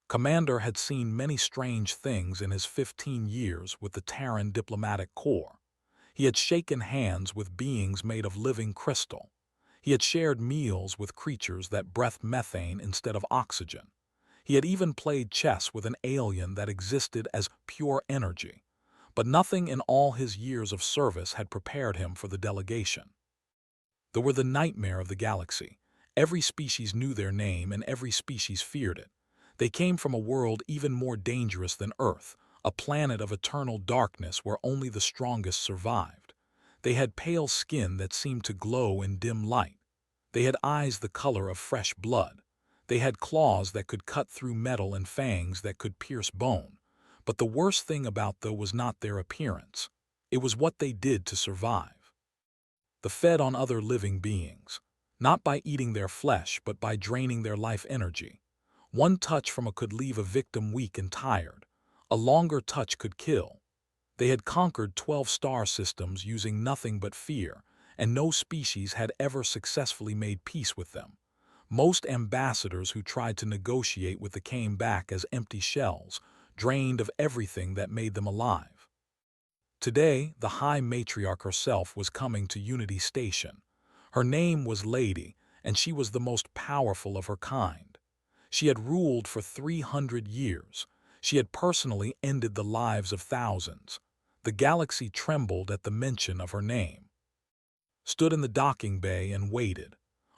Commander had seen many strange things in his 15 years with the Terran Diplomatic Corps. He had shaken hands with beings made of living crystal. He had shared meals with creatures that breathed methane instead of oxygen. He had even played chess with an alien that existed as pure energy. But nothing in all his years of service had prepared him for the delegation. They were the nightmare of the galaxy. Every species knew their name and every species feared it. They came from a world even more dangerous than Earth, a planet of eternal darkness where only the strongest survived. They had pale skin that seemed to glow in dim light. They had eyes the color of fresh blood. They had claws that could cut through metal and fangs that could pierce bone. But the worst thing about them was not their appearance. It was what they did to survive. They fed on other living beings, not by eating their flesh but by draining their life energy. One touch from could leave a victim weak and tired. A longer touch could kill. They had conquered 12 star systems using nothing but fear, and no species had ever successfully made peace with them. Most ambassadors who tried to negotiate with them came back as empty shells, drained of everything that made them alive. Today, the High Matriarch herself was coming to Unity Station. Her name was Lady, and she was the most powerful of her kind. She had ruled for 300 years. She had personally ended the lives of thousands. The galaxy trembled at the mention of her name. Stood in the docking bay and waited.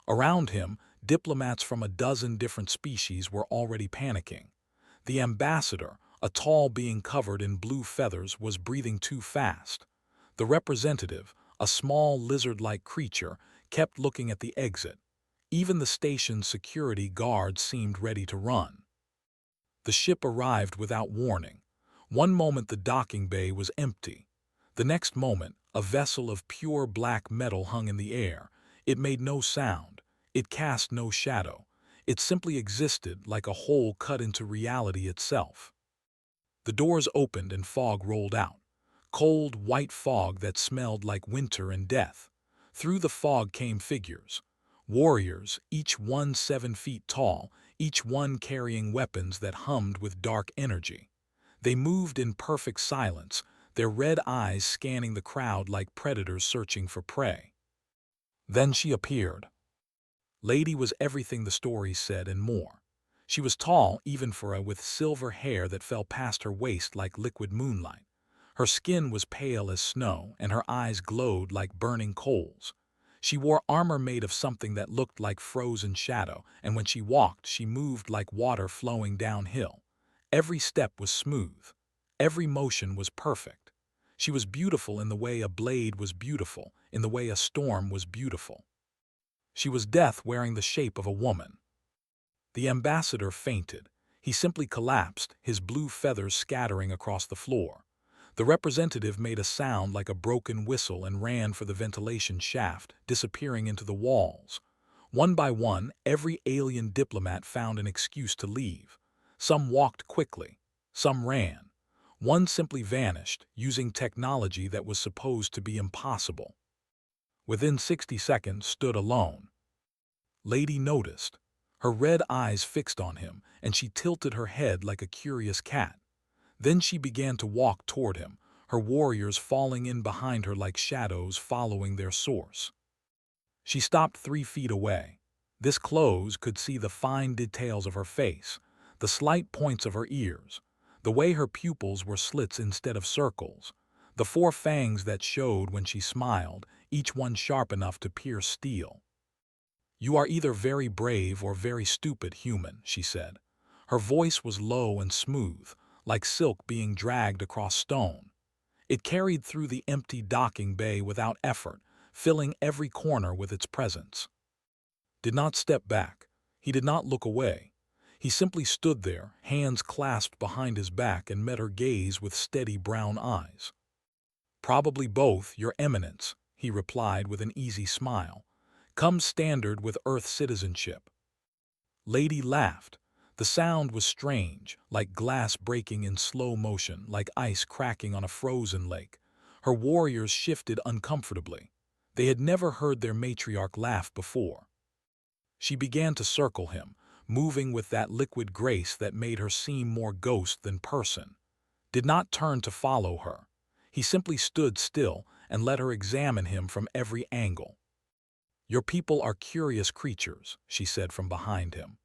Around him, diplomats from a dozen different species were already panicking. The ambassador, a tall being covered in blue feathers, was breathing too fast. The representative, a small lizard-like creature, kept looking at the exit. Even the station's security guards seemed ready to run. The ship arrived without warning. One moment the docking bay was empty. The next moment, a vessel of pure black metal hung in the air. It made no sound. It cast no shadow. It simply existed like a hole cut into reality itself. The doors opened and fog rolled out. Cold, white fog that smelled like winter and death. Through the fog came figures. Warriors, each one 7 feet tall, each one carrying weapons that hummed with dark energy. They moved in perfect silence, their red eyes scanning the crowd like predators searching for prey. Then she appeared. Lady was everything the stories said and more. She was tall, even for a with silver hair that fell past her waist like liquid moonlight. Her skin was pale as snow, and her eyes glowed like burning coals. She wore armor made of something that looked like frozen shadow, and when she walked, she moved like water flowing downhill. Every step was smooth. Every motion was perfect. She was beautiful in the way a blade was beautiful, in the way a storm was beautiful. She was death wearing the shape of a woman. The ambassador fainted. He simply collapsed, his blue feathers scattering across the floor. The representative made a sound like a broken whistle and ran for the ventilation shaft, disappearing into the walls. One by one, every alien diplomat found an excuse to leave. Some walked quickly. Some ran. One simply vanished, using technology that was supposed to be impossible. Within 60 seconds, stood alone. Lady noticed. Her red eyes fixed on him, and she tilted her head like a curious cat. Then she began to walk toward him, her warriors falling in behind her like shadows following their source. She stopped 3 feet away. This close could see the fine details of her face, the slight points of her ears, the way her pupils were slits instead of circles, the 4 fangs that showed when she smiled, each one sharp enough to pierce steel. "You are either very brave or very stupid, human," she said. Her voice was low and smooth, like silk being dragged across stone. It carried through the empty docking bay without effort, filling every corner with its presence. Did not step back. He did not look away. He simply stood there, hands clasped behind his back, and met her gaze with steady brown eyes. "Probably both, Your Eminence," he replied with an easy smile. "Come standard with Earth citizenship." Lady laughed. The sound was strange, like glass breaking in slow motion, like ice cracking on a frozen lake. Her warriors shifted uncomfortably. They had never heard their matriarch laugh before. She began to circle him, moving with that liquid grace that made her seem more ghost than person, did not turn to follow her. He simply stood still and let her examine him from every angle. "Your people are curious creatures," she said from behind him.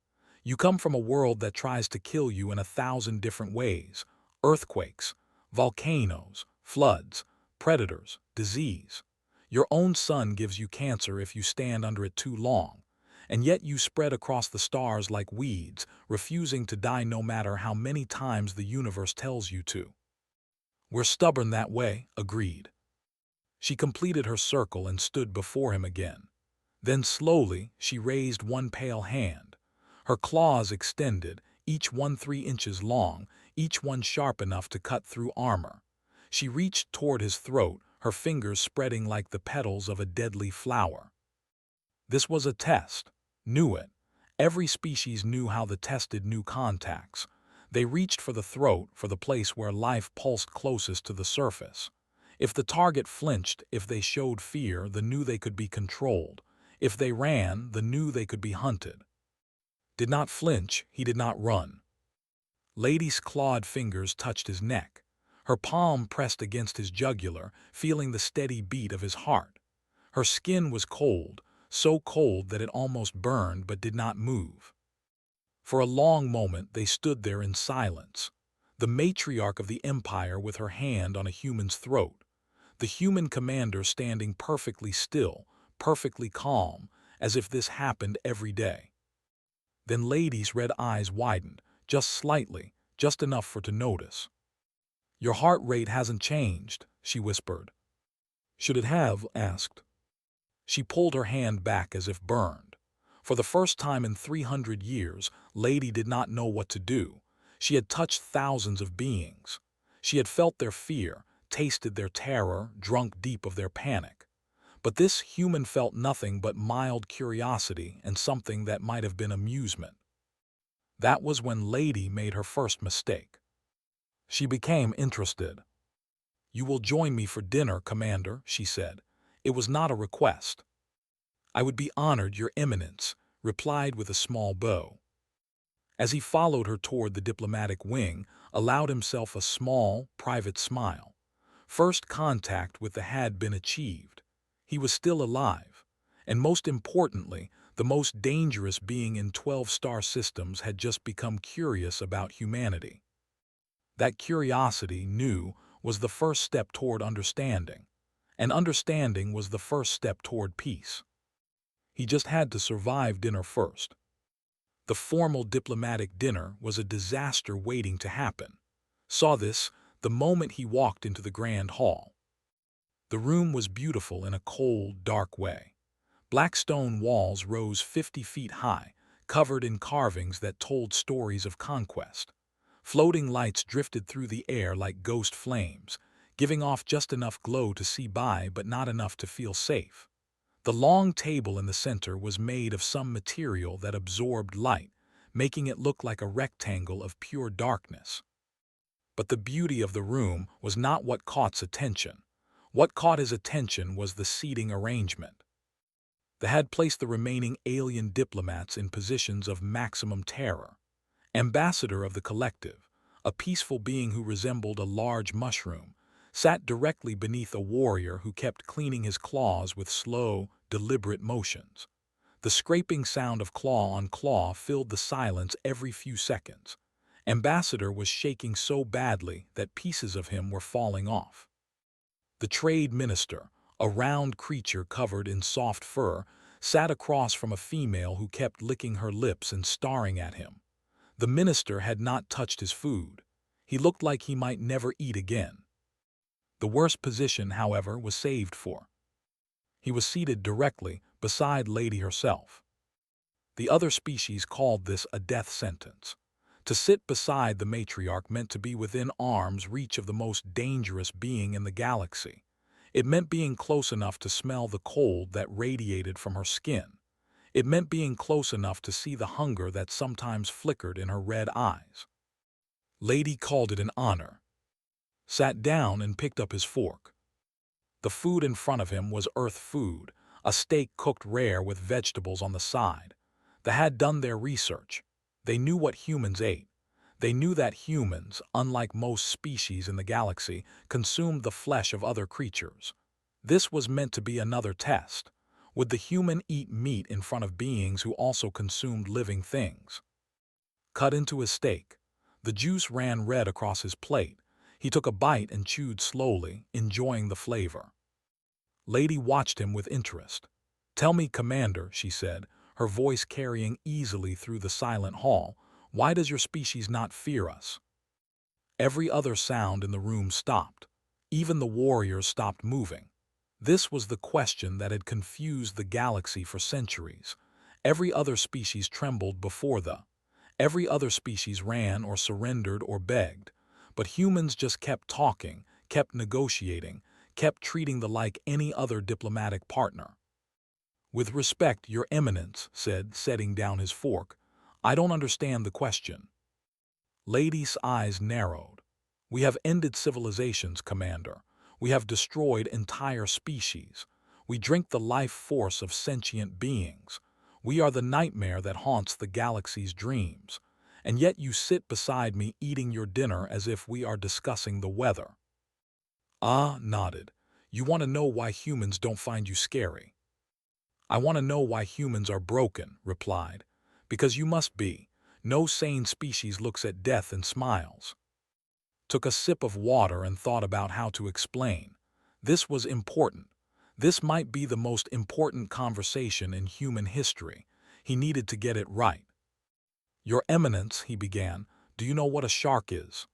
"You come from a world that tries to kill you in 1,000 different ways: earthquakes, volcanoes, floods, predators, disease. Your own sun gives you cancer if you stand under it too long, and yet you spread across the stars like weeds, refusing to die no matter how many times the universe tells you to." "We're stubborn that way," agreed. She completed her circle and stood before him again. Then slowly she raised one pale hand. Her claws extended, each one 3 inches long, each one sharp enough to cut through armor. She reached toward his throat, her fingers spreading like the petals of a deadly flower. This was a test. Knew it. Every species knew how the tested new contacts. They reached for the throat, for the place where life pulsed closest to the surface. If the target flinched, if they showed fear, they knew they could be controlled. If they ran, they knew they could be hunted. Did not flinch, he did not run. Lady's clawed fingers touched his neck. Her palm pressed against his jugular, feeling the steady beat of his heart. Her skin was cold, so cold that it almost burned but did not move. For a long moment they stood there in silence. The matriarch of the empire with her hand on a human's throat. The human commander standing perfectly still, perfectly calm, as if this happened every day. Then Lady's red eyes widened, just slightly, just enough for to notice. "Your heart rate hasn't changed," she whispered. "Should it have?" asked. She pulled her hand back as if burned. For the first time in 300 years, Lady did not know what to do. She had touched thousands of beings. She had felt their fear, tasted their terror, drunk deep of their panic. But this human felt nothing but mild curiosity and something that might have been amusement. That was when Lady made her first mistake. She became interested. "You will join me for dinner, Commander," she said. It was not a request. "I would be honored, Your Eminence," replied with a small bow. As he followed her toward the diplomatic wing, allowed himself a small, private smile. First contact with the had been achieved. He was still alive. And most importantly, the most dangerous being in 12-star systems had just become curious about humanity. That curiosity, new, was the first step toward understanding. And understanding was the first step toward peace. He just had to survive dinner first. The formal diplomatic dinner was a disaster waiting to happen. Saw this the moment he walked into the grand hall. The room was beautiful in a cold, dark way. Black stone walls rose 50 feet high, covered in carvings that told stories of conquest. Floating lights drifted through the air like ghost flames, giving off just enough glow to see by but not enough to feel safe. The long table in the center was made of some material that absorbed light, making it look like a rectangle of pure darkness. But the beauty of the room was not what caught his attention. What caught his attention was the seating arrangement. They had placed the remaining alien diplomats in positions of maximum terror. Ambassador of the Collective, a peaceful being who resembled a large mushroom, sat directly beneath a warrior who kept cleaning his claws with slow, deliberate motions. The scraping sound of claw on claw filled the silence every few seconds. Ambassador was shaking so badly that pieces of him were falling off. The trade minister, a round creature covered in soft fur, sat across from a female who kept licking her lips and staring at him. The minister had not touched his food. He looked like he might never eat again. The worst position, however, was saved for. He was seated directly beside Lady herself. The other species called this a death sentence. To sit beside the matriarch meant to be within arm's reach of the most dangerous being in the galaxy. It meant being close enough to smell the cold that radiated from her skin. It meant being close enough to see the hunger that sometimes flickered in her red eyes. Lady called it an honor. Sat down and picked up his fork. The food in front of him was Earth food, a steak cooked rare with vegetables on the side. They had done their research. They knew what humans ate. They knew that humans, unlike most species in the galaxy, consumed the flesh of other creatures. This was meant to be another test. Would the human eat meat in front of beings who also consumed living things? Cut into his steak. The juice ran red across his plate. He took a bite and chewed slowly, enjoying the flavor. Lady watched him with interest. "Tell me, Commander," she said, her voice carrying easily through the silent hall, "why does your species not fear us?" Every other sound in the room stopped. Even the warriors stopped moving. This was the question that had confused the galaxy for centuries. Every other species trembled before every other species ran or surrendered or begged. But humans just kept talking, kept negotiating, kept treating them like any other diplomatic partner. "With respect, Your Eminence," said, setting down his fork, "I don't understand the question." Lady's eyes narrowed. "We have ended civilizations, Commander. We have destroyed entire species. We drink the life force of sentient beings. We are the nightmare that haunts the galaxy's dreams. And yet you sit beside me eating your dinner as if we are discussing the weather." Ah nodded. "You want to know why humans don't find you scary?" "I want to know why humans are broken," replied. "Because you must be. No sane species looks at death and smiles." Took a sip of water and thought about how to explain. This was important. This might be the most important conversation in human history. He needed to get it right. "Your Eminence," he began, "do you know what a shark is?"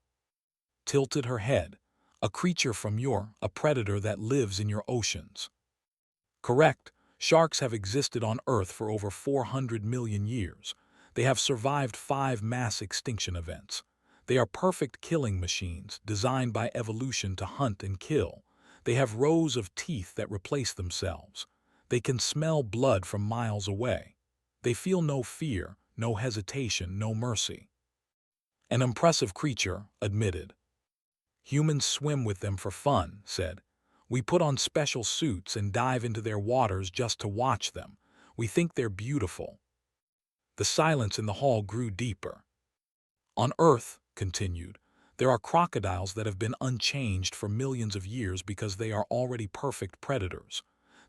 Tilted her head. "A creature from a predator that lives in your oceans." "Correct. Sharks have existed on Earth for over 400 million years. They have survived 5 mass extinction events. They are perfect killing machines, designed by evolution to hunt and kill. They have rows of teeth that replace themselves. They can smell blood from miles away. They feel no fear, no hesitation, no mercy." "An impressive creature," admitted. "Humans swim with them for fun," said. "We put on special suits and dive into their waters just to watch them. We think they're beautiful." The silence in the hall grew deeper. "On Earth," continued, "there are crocodiles that have been unchanged for millions of years because they are already perfect predators.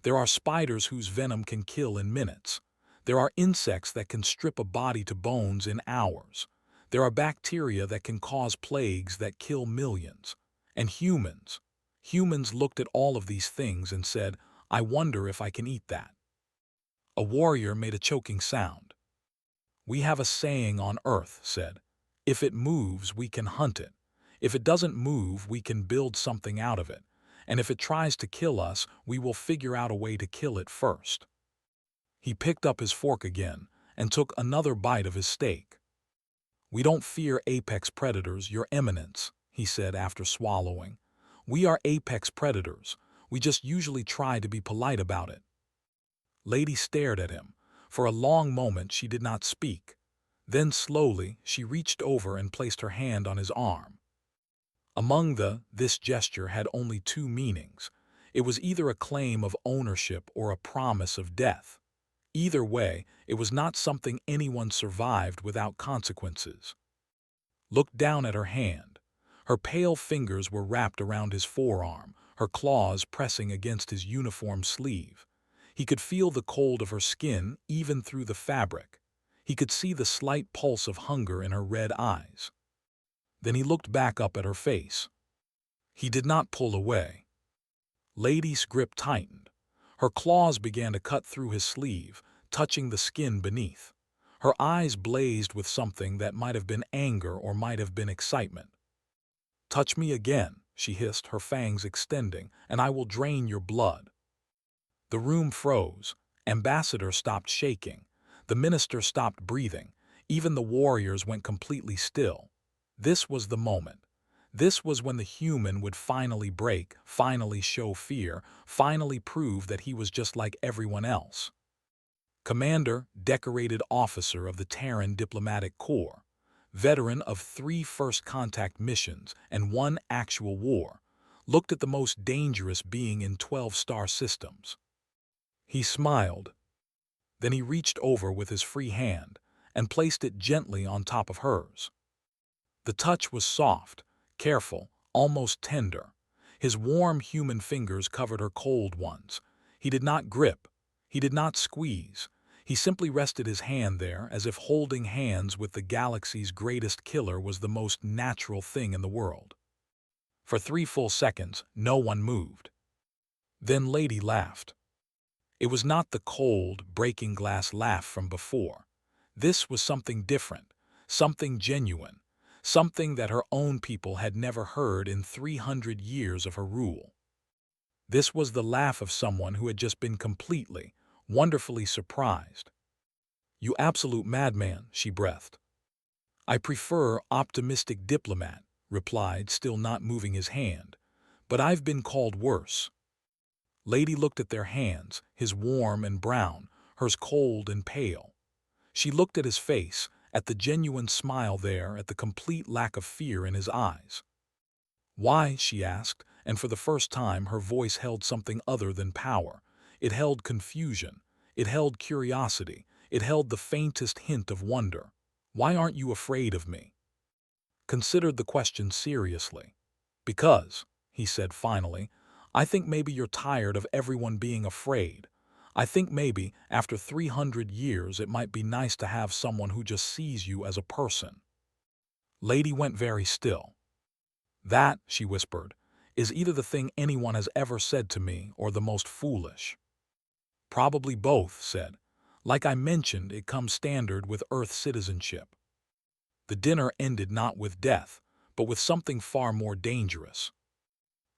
There are spiders whose venom can kill in minutes. There are insects that can strip a body to bones in hours. There are bacteria that can cause plagues that kill millions. And humans looked at all of these things and said, 'I wonder if I can eat that.'" A warrior made a choking sound. "We have a saying on Earth," said. "If it moves, we can hunt it. If it doesn't move, we can build something out of it. And if it tries to kill us, we will figure out a way to kill it first." He picked up his fork again and took another bite of his steak. "We don't fear apex predators, Your Eminence," he said after swallowing. "We are apex predators. We just usually try to be polite about it." Lady stared at him. For a long moment she did not speak. Then slowly she reached over and placed her hand on his arm. This gesture had only 2 meanings. It was either a claim of ownership or a promise of death. Either way, it was not something anyone survived without consequences. Looked down at her hand. Her pale fingers were wrapped around his forearm, her claws pressing against his uniform sleeve. He could feel the cold of her skin even through the fabric. He could see the slight pulse of hunger in her red eyes. Then he looked back up at her face. He did not pull away. Lady's grip tightened. Her claws began to cut through his sleeve, touching the skin beneath. Her eyes blazed with something that might have been anger or might have been excitement. "Touch me again," she hissed, her fangs extending, "and I will drain your blood." The room froze. Ambassador stopped shaking. The minister stopped breathing. Even the warriors went completely still. This was the moment. This was when the human would finally break, finally show fear, finally prove that he was just like everyone else. Commander, decorated officer of the Terran Diplomatic Corps, veteran of 3 first contact missions and 1 actual war, looked at the most dangerous being in 12 star systems. He smiled. Then he reached over with his free hand, and placed it gently on top of hers. The touch was soft, careful, almost tender. His warm human fingers covered her cold ones. He did not grip. He did not squeeze. He simply rested his hand there as if holding hands with the galaxy's greatest killer was the most natural thing in the world. For 3 full seconds, no one moved. Then Lady laughed. It was not the cold, breaking glass laugh from before. This was something different, something genuine, something that her own people had never heard in 300 years of her rule. This was the laugh of someone who had just been completely, wonderfully surprised. "You absolute madman," she breathed. "I prefer optimistic diplomat," replied, still not moving his hand. "But I've been called worse." Lady looked at their hands, his warm and brown, hers cold and pale. She looked at his face, at the genuine smile there, at the complete lack of fear in his eyes. "Why?" she asked, and for the first time her voice held something other than power. It held confusion. It held curiosity. It held the faintest hint of wonder. "Why aren't you afraid of me?" Considered the question seriously. "Because," he said finally, "I think maybe you're tired of everyone being afraid. I think maybe, after 300 years, it might be nice to have someone who just sees you as a person." Lady went very still. "That," she whispered, "is either the thing anyone has ever said to me or the most foolish." "Probably both," said. "Like I mentioned, it comes standard with Earth citizenship." The dinner ended not with death, but with something far more dangerous.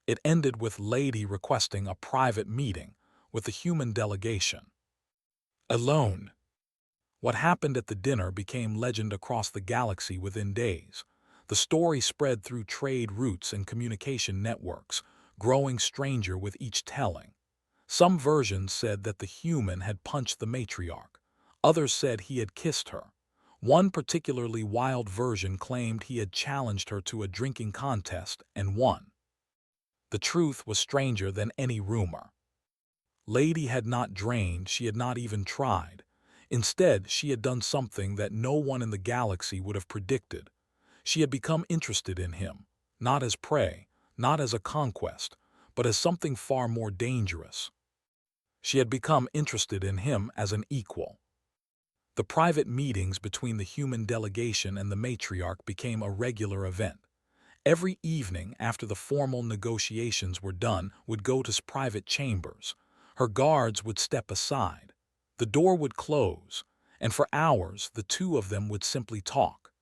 It ended with Lady requesting a private meeting with the human delegation. Alone. What happened at the dinner became legend across the galaxy within days. The story spread through trade routes and communication networks, growing stranger with each telling. Some versions said that the human had punched the matriarch. Others said he had kissed her. One particularly wild version claimed he had challenged her to a drinking contest and won. The truth was stranger than any rumor. Lady had not drained, she had not even tried. Instead, she had done something that no one in the galaxy would have predicted. She had become interested in him, not as prey, not as a conquest, but as something far more dangerous. She had become interested in him as an equal. The private meetings between the human delegation and the matriarch became a regular event. Every evening after the formal negotiations were done would go to private chambers. Her guards would step aside. The door would close, and for hours the two of them would simply talk.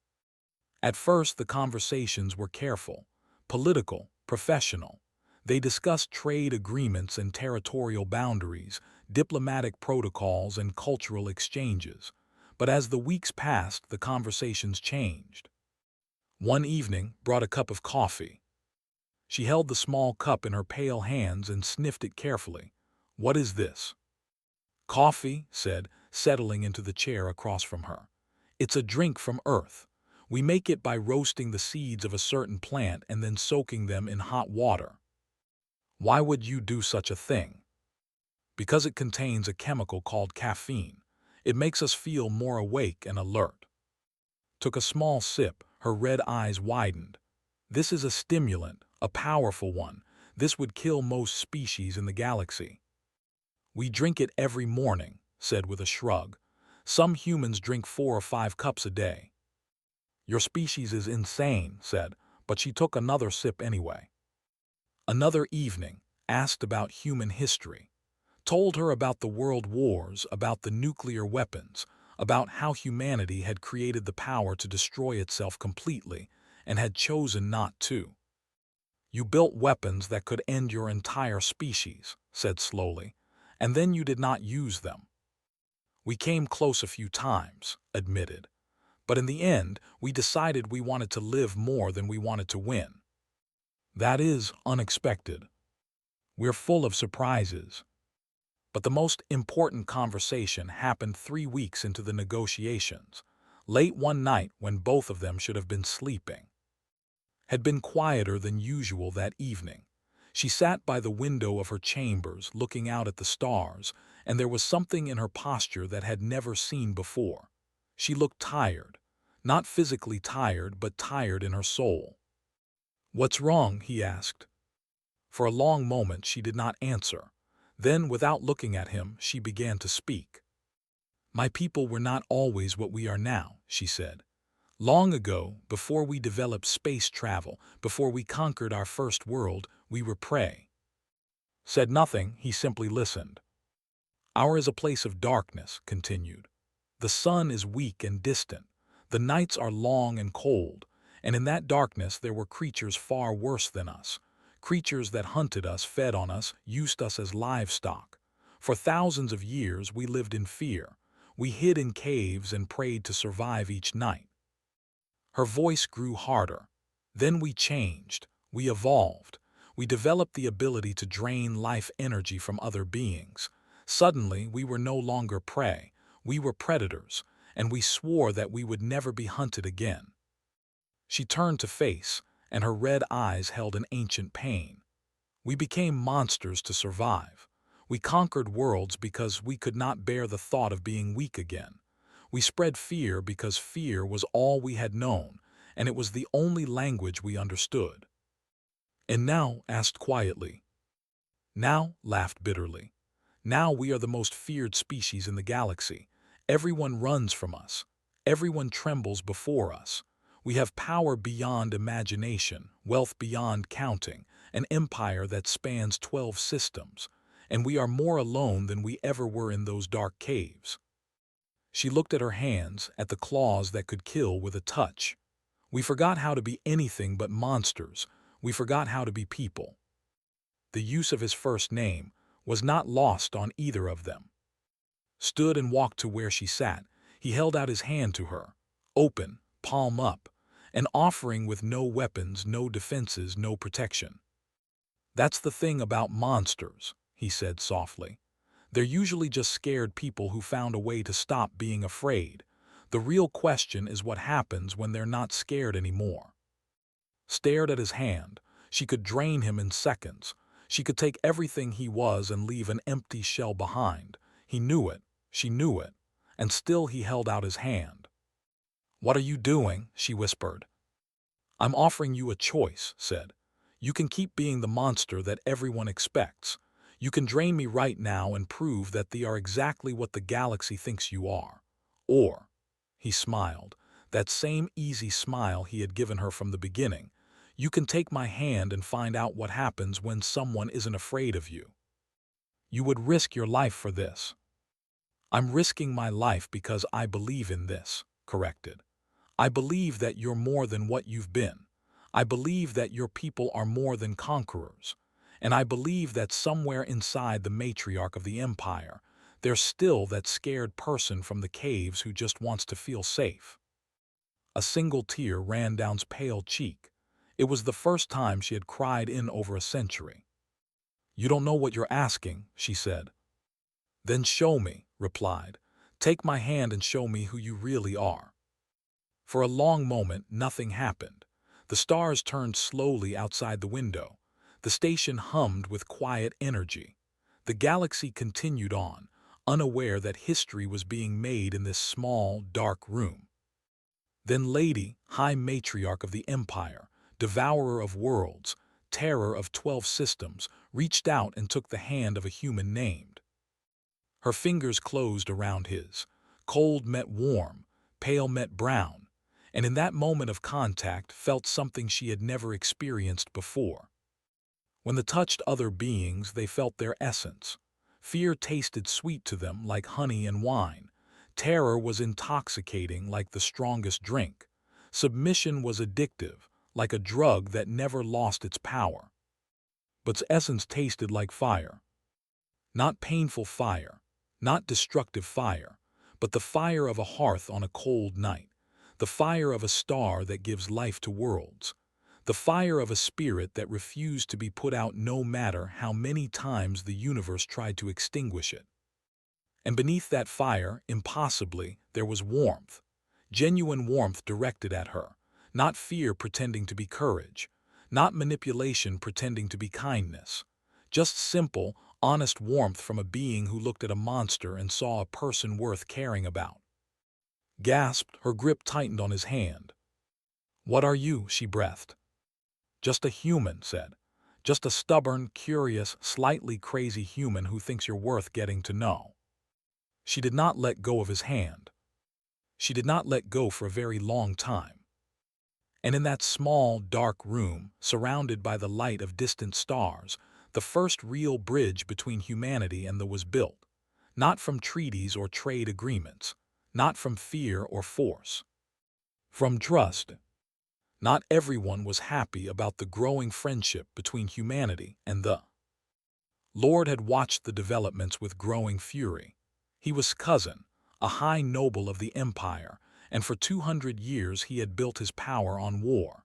At first the conversations were careful, political, professional. They discussed trade agreements and territorial boundaries, diplomatic protocols and cultural exchanges. But as the weeks passed, the conversations changed. One evening brought a cup of coffee. She held the small cup in her pale hands and sniffed it carefully. "What is this?" "Coffee," said, settling into the chair across from her. "It's a drink from Earth. We make it by roasting the seeds of a certain plant and then soaking them in hot water." "Why would you do such a thing?" "Because it contains a chemical called caffeine. It makes us feel more awake and alert." Took a small sip, her red eyes widened. "This is a stimulant, a powerful one. This would kill most species in the galaxy." "We drink it every morning," said with a shrug. "Some humans drink 4 or 5 cups a day." "Your species is insane," said, but she took another sip anyway. Another evening, asked about human history. Told her about the world wars, about the nuclear weapons, about how humanity had created the power to destroy itself completely and had chosen not to. "You built weapons that could end your entire species," said slowly, "and then you did not use them." "We came close a few times," admitted, "but in the end we decided we wanted to live more than we wanted to win." "That is unexpected. We're full of surprises." But the most important conversation happened 3 weeks into the negotiations, late one night when both of them should have been sleeping. Had been quieter than usual that evening. She sat by the window of her chambers looking out at the stars, and there was something in her posture that had never seen before. She looked tired, not physically tired, but tired in her soul. "What's wrong?" he asked. For a long moment she did not answer. Then, without looking at him, she began to speak. "My people were not always what we are now," she said. "Long ago, before we developed space travel, before we conquered our first world, we were prey." Said nothing, he simply listened. "Ours is a place of darkness," continued. "The sun is weak and distant. The nights are long and cold, and in that darkness there were creatures far worse than us. Creatures that hunted us, fed on us, used us as livestock. For thousands of years we lived in fear. We hid in caves and prayed to survive each night." Her voice grew harder. "Then we changed. We evolved. We developed the ability to drain life energy from other beings. Suddenly, we were no longer prey. We were predators, and we swore that we would never be hunted again." She turned to face, and her red eyes held an ancient pain. "We became monsters to survive. We conquered worlds because we could not bear the thought of being weak again. We spread fear because fear was all we had known, and it was the only language we understood." "And now?" asked quietly. "Now," laughed bitterly. "Now we are the most feared species in the galaxy. Everyone runs from us. Everyone trembles before us. We have power beyond imagination, wealth beyond counting, an empire that spans 12 systems, and we are more alone than we ever were in those dark caves." She looked at her hands, at the claws that could kill with a touch. "We forgot how to be anything but monsters. We forgot how to be people." The use of his first name was not lost on either of them. Stood and walked to where she sat, he held out his hand to her, open, palm up, an offering with no weapons, no defenses, no protection. "That's the thing about monsters," he said softly. "They're usually just scared people who found a way to stop being afraid. The real question is what happens when they're not scared anymore." Stared at his hand. She could drain him in seconds. She could take everything he was and leave an empty shell behind. He knew it. She knew it. And still he held out his hand. "What are you doing?" she whispered. "I'm offering you a choice," said. "You can keep being the monster that everyone expects. You can drain me right now and prove that they are exactly what the galaxy thinks you are. Or," he smiled, that same easy smile he had given her from the beginning, "you can take my hand and find out what happens when someone isn't afraid of you. You would risk your life for this." "I'm risking my life because I believe in this," corrected. "I believe that you're more than what you've been. I believe that your people are more than conquerors. And I believe that somewhere inside the matriarch of the empire, there's still that scared person from the caves who just wants to feel safe." A single tear ran down his pale cheek. It was the first time she had cried in over a century. "You don't know what you're asking," she said. "Then show me," replied. "Take my hand and show me who you really are." For a long moment, nothing happened. The stars turned slowly outside the window. The station hummed with quiet energy. The galaxy continued on, unaware that history was being made in this small, dark room. Then Lady, High Matriarch of the Empire, Devourer of Worlds, Terror of 12 Systems, reached out and took the hand of a human named. Her fingers closed around his. Cold met warm, pale met brown, and in that moment of contact felt something she had never experienced before. When they touched other beings, they felt their essence. Fear tasted sweet to them like honey and wine. Terror was intoxicating like the strongest drink. Submission was addictive, like a drug that never lost its power. But its essence tasted like fire. Not painful fire, not destructive fire, but the fire of a hearth on a cold night, the fire of a star that gives life to worlds, the fire of a spirit that refused to be put out no matter how many times the universe tried to extinguish it. And beneath that fire, impossibly, there was warmth, genuine warmth directed at her, not fear pretending to be courage, not manipulation pretending to be kindness, just simple, honest warmth from a being who looked at a monster and saw a person worth caring about. Gasped, her grip tightened on his hand. "What are you?" she breathed. "Just a human," said. "Just a stubborn, curious, slightly crazy human who thinks you're worth getting to know." She did not let go of his hand. She did not let go for a very long time. And in that small, dark room, surrounded by the light of distant stars, the first real bridge between humanity and the was built, not from treaties or trade agreements, not from fear or force, from trust. Not everyone was happy about the growing friendship between humanity and the Lord had watched the developments with growing fury. He was cousin, a high noble of the empire, and for 200 years he had built his power on war.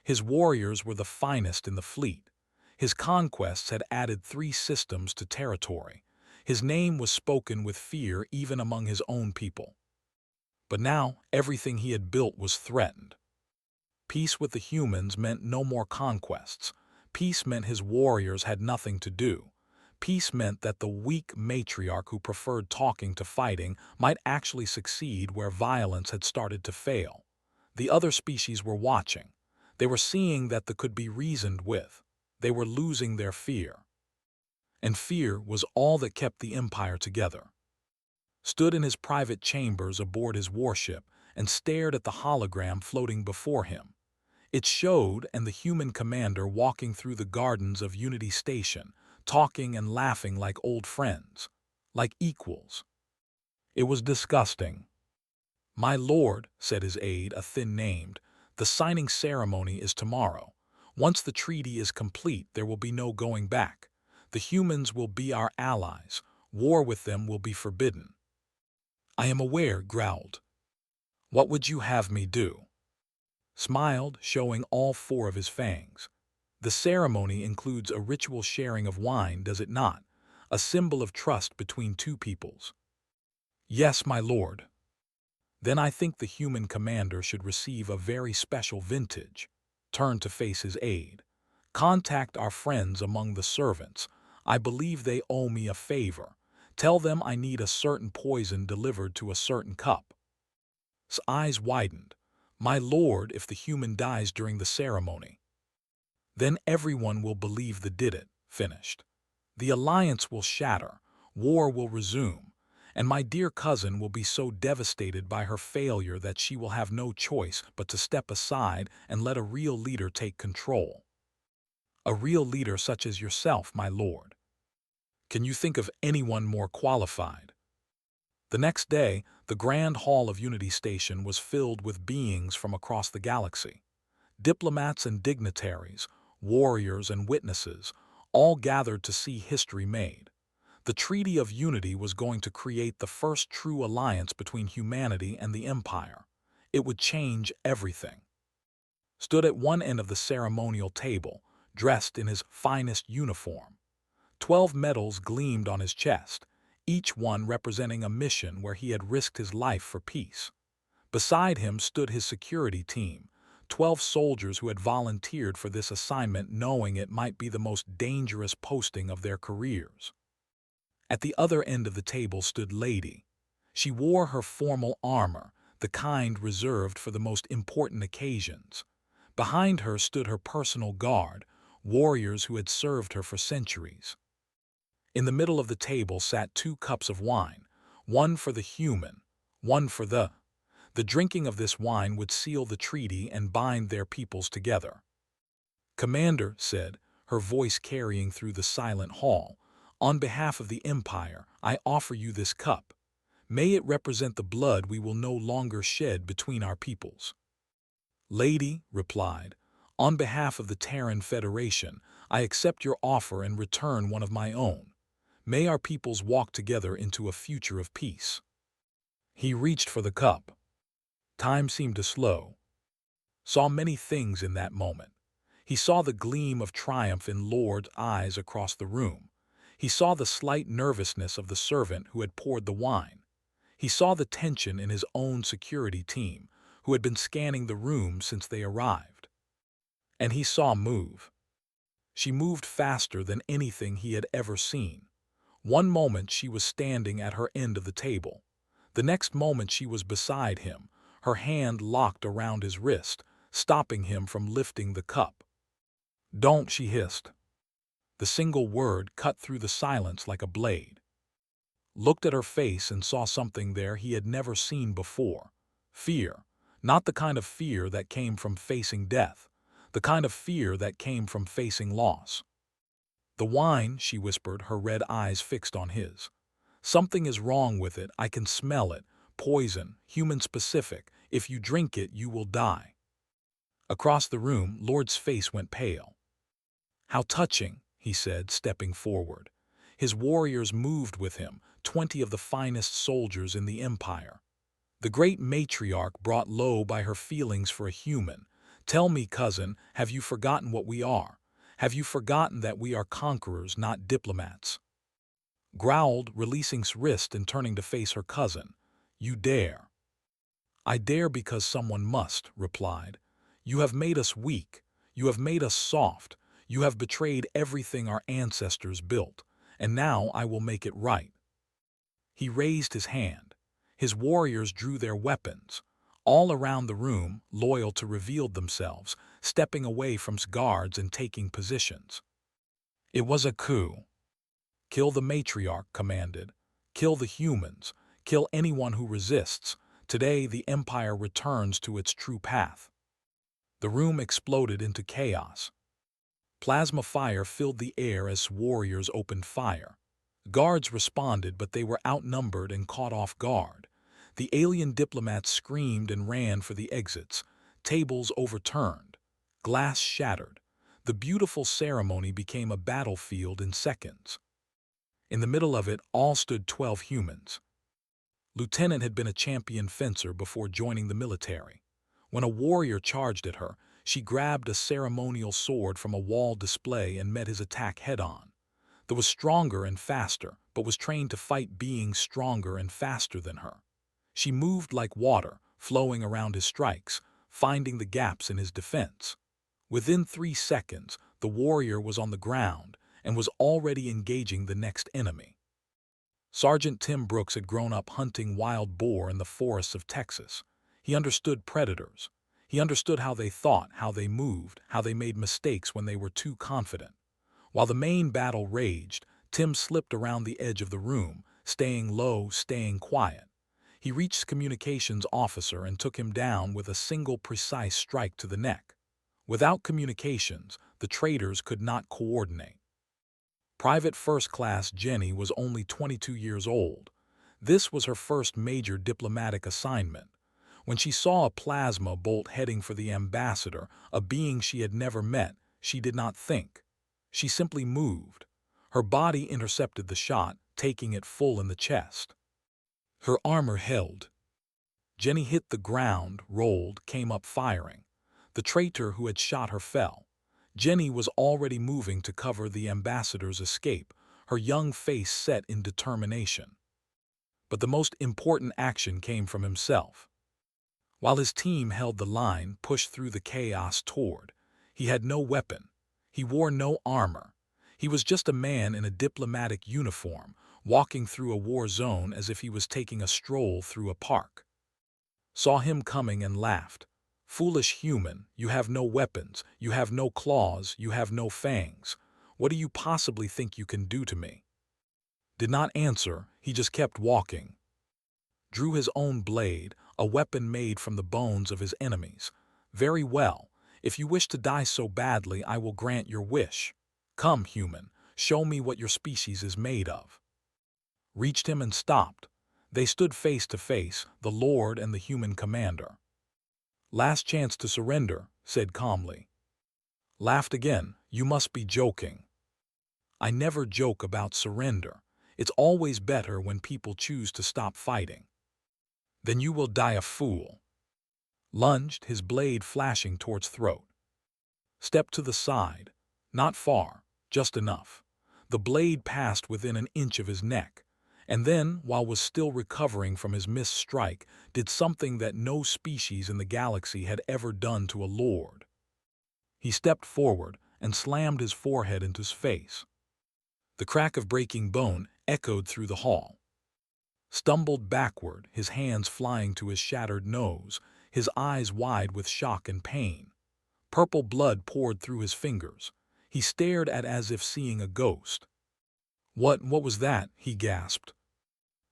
His warriors were the finest in the fleet. His conquests had added 3 systems to territory. His name was spoken with fear even among his own people. But now everything he had built was threatened. Peace with the humans meant no more conquests. Peace meant his warriors had nothing to do. Peace meant that the weak matriarch who preferred talking to fighting might actually succeed where violence had started to fail. The other species were watching. They were seeing that they could be reasoned with. They were losing their fear. And fear was all that kept the empire together. Stood in his private chambers aboard his warship and stared at the hologram floating before him. It showed and the human commander walking through the gardens of Unity Station, talking and laughing like old friends, like equals. It was disgusting. "My lord," said his aide, a thin-named, "the signing ceremony is tomorrow. Once the treaty is complete, there will be no going back. The humans will be our allies. War with them will be forbidden." "I am aware," growled. "What would you have me do?" Smiled, showing all 4 of his fangs. "The ceremony includes a ritual sharing of wine, does it not? A symbol of trust between 2 peoples." "Yes, my lord." "Then I think the human commander should receive a very special vintage." Turned to face his aide. "Contact our friends among the servants. I believe they owe me a favor. Tell them I need a certain poison delivered to a certain cup." His eyes widened. "My lord, if the human dies during the ceremony, then everyone will believe that did it," finished. "The alliance will shatter, war will resume, and my dear cousin will be so devastated by her failure that she will have no choice but to step aside and let a real leader take control. A real leader such as yourself, my lord. Can you think of anyone more qualified?" The next day, the Grand Hall of Unity Station was filled with beings from across the galaxy. Diplomats and dignitaries, warriors and witnesses, all gathered to see history made. The Treaty of Unity was going to create the first true alliance between humanity and the Empire. It would change everything. Stood at one end of the ceremonial table, dressed in his finest uniform. 12 medals gleamed on his chest, each one representing a mission where he had risked his life for peace. Beside him stood his security team, 12 soldiers who had volunteered for this assignment knowing it might be the most dangerous posting of their careers. At the other end of the table stood Lady. She wore her formal armor, the kind reserved for the most important occasions. Behind her stood her personal guard, warriors who had served her for centuries. In the middle of the table sat 2 cups of wine, one for the human, one for the. The drinking of this wine would seal the treaty and bind their peoples together. "Commander," said, her voice carrying through the silent hall, "on behalf of the Empire, I offer you this cup. May it represent the blood we will no longer shed between our peoples." "Lady," replied, "on behalf of the Terran Federation, I accept your offer and return one of my own. May our peoples walk together into a future of peace." He reached for the cup. Time seemed to slow. Saw many things in that moment. He saw the gleam of triumph in Lord's eyes across the room. He saw the slight nervousness of the servant who had poured the wine. He saw the tension in his own security team, who had been scanning the room since they arrived. And he saw move. She moved faster than anything he had ever seen. One moment she was standing at her end of the table. The next moment she was beside him, her hand locked around his wrist, stopping him from lifting the cup. "Don't," she hissed. The single word cut through the silence like a blade. Looked at her face and saw something there he had never seen before. Fear. Not the kind of fear that came from facing death. The kind of fear that came from facing loss. "The wine," she whispered, her red eyes fixed on his. "Something is wrong with it. I can smell it. Poison, human-specific. If you drink it, you will die." Across the room, Lord's face went pale. "How touching," he said, stepping forward. His warriors moved with him, 20 of the finest soldiers in the Empire. The great matriarch brought low by her feelings for a human. "Tell me, cousin, have you forgotten what we are? Have you forgotten that we are conquerors, not diplomats?" Growled, releasing his wrist and turning to face her cousin. "You dare." "I dare because someone must," replied. "You have made us weak. You have made us soft. You have betrayed everything our ancestors built, and now I will make it right." He raised his hand. His warriors drew their weapons. All around the room, loyalty revealed themselves, stepping away from guards and taking positions. It was a coup. "Kill the matriarch," commanded. "Kill the humans. Kill anyone who resists. Today the Empire returns to its true path." The room exploded into chaos. Plasma fire filled the air as warriors opened fire. Guards responded, but they were outnumbered and caught off guard. The alien diplomats screamed and ran for the exits. Tables overturned. Glass shattered. The beautiful ceremony became a battlefield in seconds. In the middle of it all stood 12 humans. Lieutenant had been a champion fencer before joining the military. When a warrior charged at her, she grabbed a ceremonial sword from a wall display and met his attack head-on. That was stronger and faster, but was trained to fight beings stronger and faster than her. She moved like water, flowing around his strikes, finding the gaps in his defense. Within 3 seconds, the warrior was on the ground and was already engaging the next enemy. Sergeant Tim Brooks had grown up hunting wild boar in the forests of Texas. He understood predators. He understood how they thought, how they moved, how they made mistakes when they were too confident. While the main battle raged, Tim slipped around the edge of the room, staying low, staying quiet. He reached communications officer and took him down with a single precise strike to the neck. Without communications, the traitors could not coordinate. Private First Class Jenny was only 22 years old. This was her first major diplomatic assignment. When she saw a plasma bolt heading for the ambassador, a being she had never met, she did not think. She simply moved. Her body intercepted the shot, taking it full in the chest. Her armor held. Jenny hit the ground, rolled, came up firing. The traitor who had shot her fell. Jenny was already moving to cover the ambassador's escape, her young face set in determination. But the most important action came from himself. While his team held the line, pushed through the chaos toward, he had no weapon. He wore no armor. He was just a man in a diplomatic uniform, walking through a war zone as if he was taking a stroll through a park. Saw him coming and laughed. "Foolish human, you have no weapons, you have no claws, you have no fangs. What do you possibly think you can do to me?" Did not answer, he just kept walking. Drew his own blade, a weapon made from the bones of his enemies. "Very well. If you wish to die so badly, I will grant your wish. Come, human, show me what your species is made of." Reached him and stopped. They stood face to face, the Lord and the human commander. "Last chance to surrender," said calmly. Laughed again. "You must be joking." "I never joke about surrender. It's always better when people choose to stop fighting." "Then you will die a fool." Lunged, his blade flashing towards throat. Stepped to the side. Not far, just enough. The blade passed within an inch of his neck, and then, while was still recovering from his missed strike, did something that no species in the galaxy had ever done to a lord. He stepped forward and slammed his forehead into his face. The crack of breaking bone echoed through the hall. stumbled backward, his hands flying to his shattered nose, his eyes wide with shock and pain. Purple blood poured through his fingers. He stared at as if seeing a ghost. What was that?" he gasped.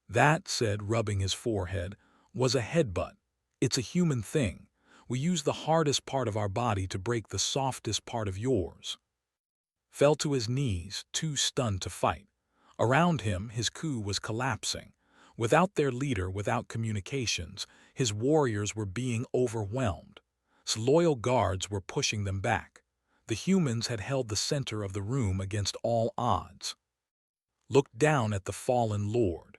"That," said, rubbing his forehead, "was a headbutt. It's a human thing. We use the hardest part of our body to break the softest part of yours." Fell to his knees, too stunned to fight. Around him, his coup was collapsing. Without their leader, without communications, his warriors were being overwhelmed. Loyal guards were pushing them back. The humans had held the center of the room against all odds. Looked down at the fallen lord.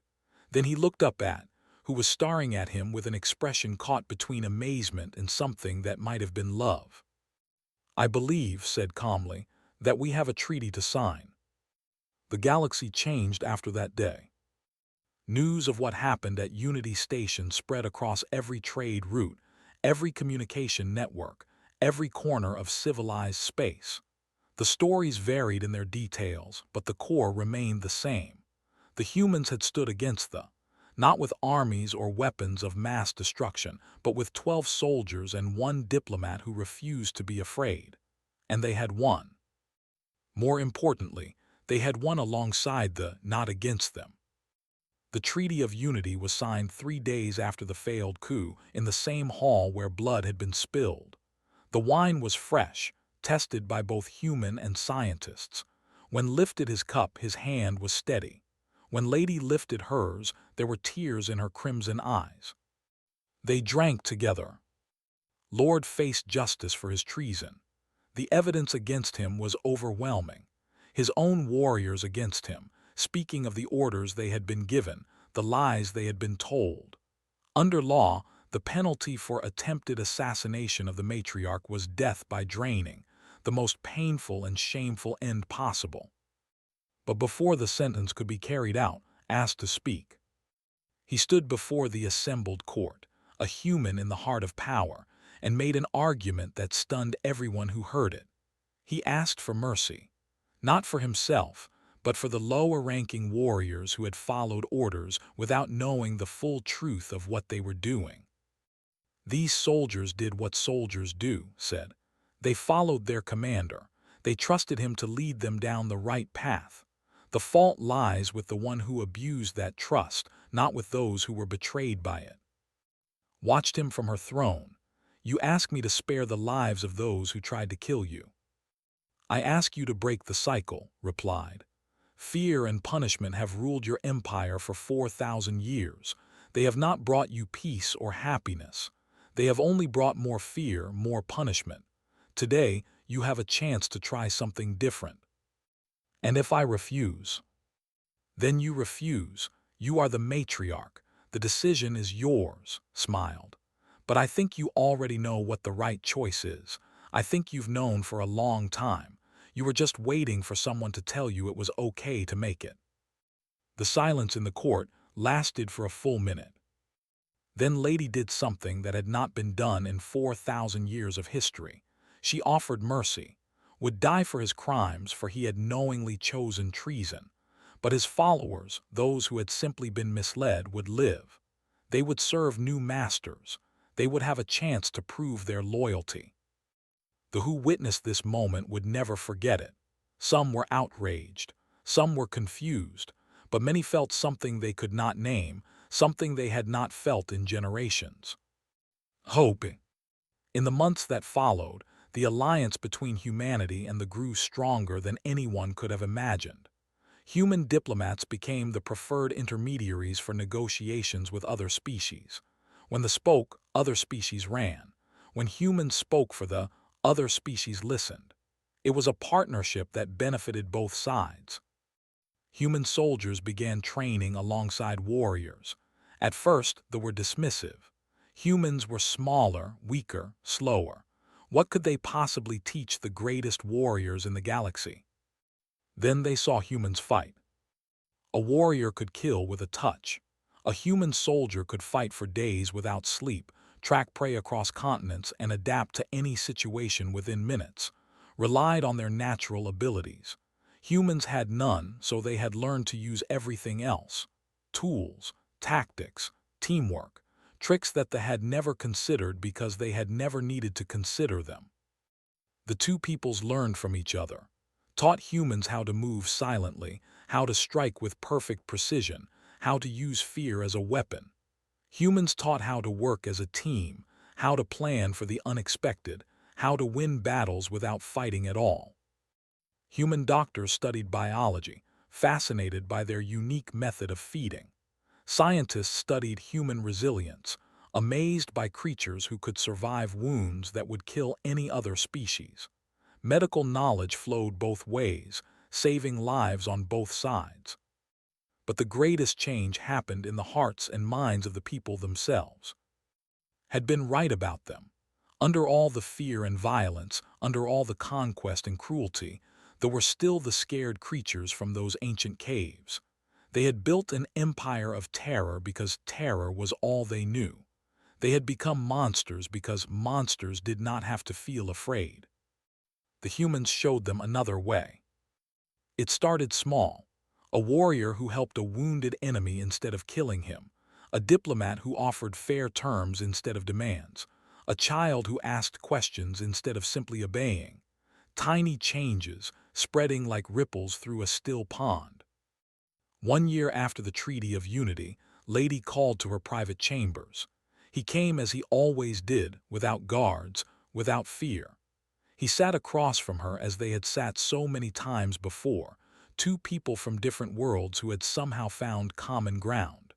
Then he looked up at, who was staring at him with an expression caught between amazement and something that might have been love. "I believe," said calmly, "that we have a treaty to sign." The galaxy changed after that day. News of what happened at Unity Station spread across every trade route, every communication network, every corner of civilized space. The stories varied in their details, but the core remained the same. The humans had stood against not with armies or weapons of mass destruction, but with 12 soldiers and 1 diplomat who refused to be afraid. And they had won. More importantly, they had won alongside not against them. The Treaty of Unity was signed 3 days after the failed coup in the same hall where blood had been spilled. The wine was fresh, tested by both human and scientists. When lifted his cup, his hand was steady. When Lady lifted hers, there were tears in her crimson eyes. They drank together. Lord faced justice for his treason. The evidence against him was overwhelming. His own warriors against him, speaking of the orders they had been given, the lies they had been told. Under law, the penalty for attempted assassination of the matriarch was death by draining, the most painful and shameful end possible. But before the sentence could be carried out, asked to speak. He stood before the assembled court, a human in the heart of power, and made an argument that stunned everyone who heard it. He asked for mercy, not for himself, but for the lower-ranking warriors who had followed orders without knowing the full truth of what they were doing. "These soldiers did what soldiers do," said. "They followed their commander. They trusted him to lead them down the right path. The fault lies with the one who abused that trust, not with those who were betrayed by it." Watched him from her throne. "You ask me to spare the lives of those who tried to kill you. I ask you to break the cycle," replied. "Fear and punishment have ruled your empire for 4,000 years. They have not brought you peace or happiness. They have only brought more fear, more punishment. Today, you have a chance to try something different. And if I refuse?" "Then you refuse. You are the matriarch. The decision is yours," smiled. "But I think you already know what the right choice is. I think you've known for a long time. You were just waiting for someone to tell you it was okay to make it." The silence in the court lasted for a full minute. Then Lady did something that had not been done in 4,000 years of history. She offered mercy, would die for his crimes, for he had knowingly chosen treason. But his followers, those who had simply been misled, would live. They would serve new masters. They would have a chance to prove their loyalty. The who witnessed this moment would never forget it. Some were outraged. Some were confused. But many felt something they could not name, something they had not felt in generations. Hope. In the months that followed, the alliance between humanity and the grew stronger than anyone could have imagined. Human diplomats became the preferred intermediaries for negotiations with other species. When they spoke, other species ran. When humans spoke for other species listened. It was a partnership that benefited both sides. Human soldiers began training alongside warriors. At first, they were dismissive. Humans were smaller, weaker, slower. What could they possibly teach the greatest warriors in the galaxy? Then they saw humans fight. A warrior could kill with a touch. A human soldier could fight for days without sleep, track prey across continents, and adapt to any situation within minutes. Relied on their natural abilities. Humans had none, so they had learned to use everything else. Tools, tactics, teamwork, tricks that they had never considered because they had never needed to consider them. The two peoples learned from each other, taught humans how to move silently, how to strike with perfect precision, how to use fear as a weapon. Humans taught how to work as a team, how to plan for the unexpected, how to win battles without fighting at all. Human doctors studied biology, fascinated by their unique method of feeding. Scientists studied human resilience, amazed by creatures who could survive wounds that would kill any other species. Medical knowledge flowed both ways, saving lives on both sides. But the greatest change happened in the hearts and minds of the people themselves. Had been right about them. Under all the fear and violence, under all the conquest and cruelty, there were still the scared creatures from those ancient caves. They had built an empire of terror because terror was all they knew. They had become monsters because monsters did not have to feel afraid. The humans showed them another way. It started small. A warrior who helped a wounded enemy instead of killing him. A diplomat who offered fair terms instead of demands. A child who asked questions instead of simply obeying. Tiny changes, spreading like ripples through a still pond. 1 year after the Treaty of Unity, Lady called to her private chambers. He came as he always did, without guards, without fear. He sat across from her as they had sat so many times before, two people from different worlds who had somehow found common ground.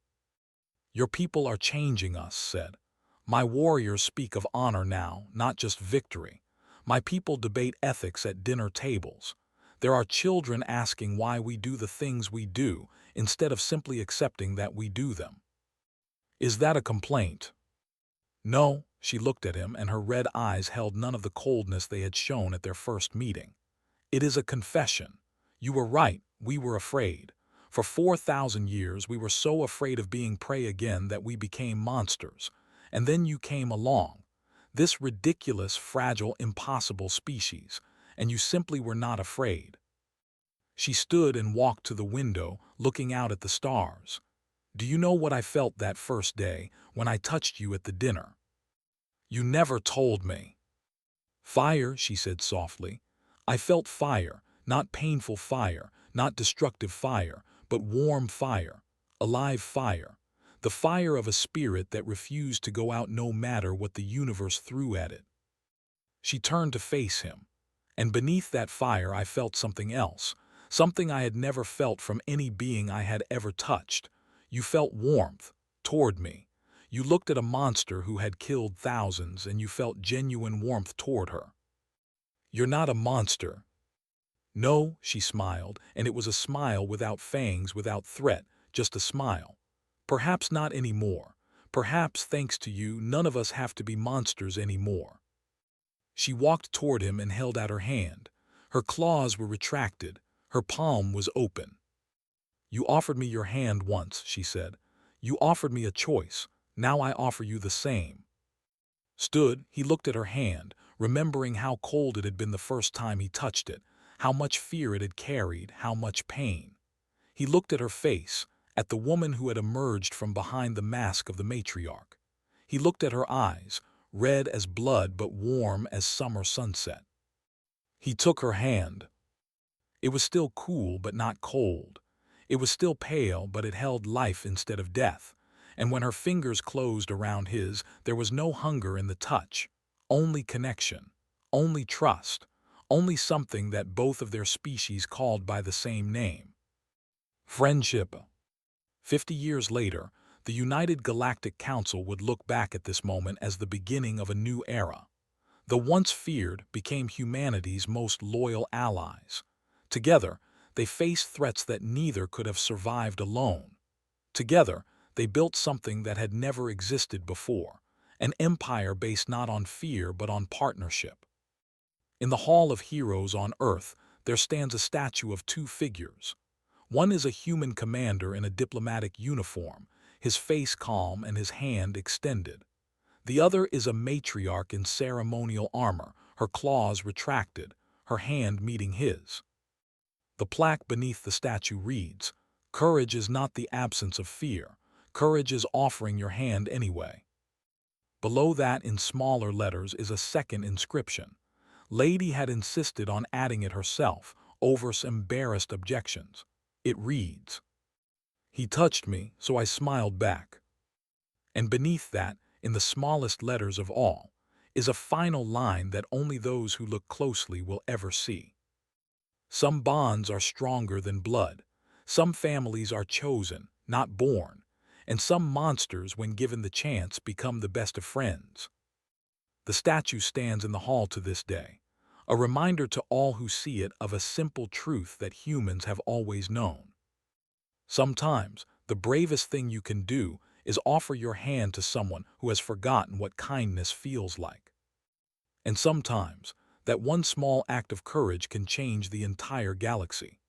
"Your people are changing us," said. "My warriors speak of honor now, not just victory. My people debate ethics at dinner tables. There are children asking why we do the things we do, instead of simply accepting that we do them. Is that a complaint?" "No," she looked at him, and her red eyes held none of the coldness they had shown at their first meeting. "It is a confession. You were right, we were afraid. For 4,000 years we were so afraid of being prey again that we became monsters. And then you came along. This ridiculous, fragile, impossible species, and you simply were not afraid." She stood and walked to the window, looking out at the stars. "Do you know what I felt that first day, when I touched you at the dinner?" "You never told me." "Fire," she said softly. "I felt fire, not painful fire, not destructive fire, but warm fire, alive fire, the fire of a spirit that refused to go out no matter what the universe threw at it." She turned to face him. "And beneath that fire I felt something else, something I had never felt from any being I had ever touched. You felt warmth, toward me. You looked at a monster who had killed thousands, and you felt genuine warmth toward her." "You're not a monster." "No," she smiled, and it was a smile without fangs, without threat, just a smile. "Perhaps not anymore. Perhaps, thanks to you, none of us have to be monsters anymore." She walked toward him and held out her hand. Her claws were retracted. Her palm was open. "You offered me your hand once," she said. "You offered me a choice. Now I offer you the same." He looked at her hand, remembering how cold it had been the first time he touched it, how much fear it had carried, how much pain. He looked at her face, at the woman who had emerged from behind the mask of the matriarch. He looked at her eyes, red as blood but warm as summer sunset. He took her hand. It was still cool but not cold. It was still pale, but it held life instead of death. And when her fingers closed around his, there was no hunger in the touch. Only connection. Only trust. Only something that both of their species called by the same name. Friendship. 50 years later, the United Galactic Council would look back at this moment as the beginning of a new era. The once feared became humanity's most loyal allies. Together, they faced threats that neither could have survived alone. Together, they built something that had never existed before, an empire based not on fear but on partnership. In the Hall of Heroes on Earth, there stands a statue of two figures. One is a human commander in a diplomatic uniform, his face calm and his hand extended. The other is a matriarch in ceremonial armor, her claws retracted, her hand meeting his. The plaque beneath the statue reads, "Courage is not the absence of fear. Courage is offering your hand anyway. Below that in smaller letters is a second inscription. Lady had insisted on adding it herself, over some embarrassed objections. It reads, "He touched me, so I smiled back." And beneath that, in the smallest letters of all, is a final line that only those who look closely will ever see. Some bonds are stronger than blood. Some families are chosen, not born. And some monsters, when given the chance, become the best of friends. The statue stands in the hall to this day, a reminder to all who see it of a simple truth that humans have always known. Sometimes, the bravest thing you can do is offer your hand to someone who has forgotten what kindness feels like. And sometimes, that one small act of courage can change the entire galaxy.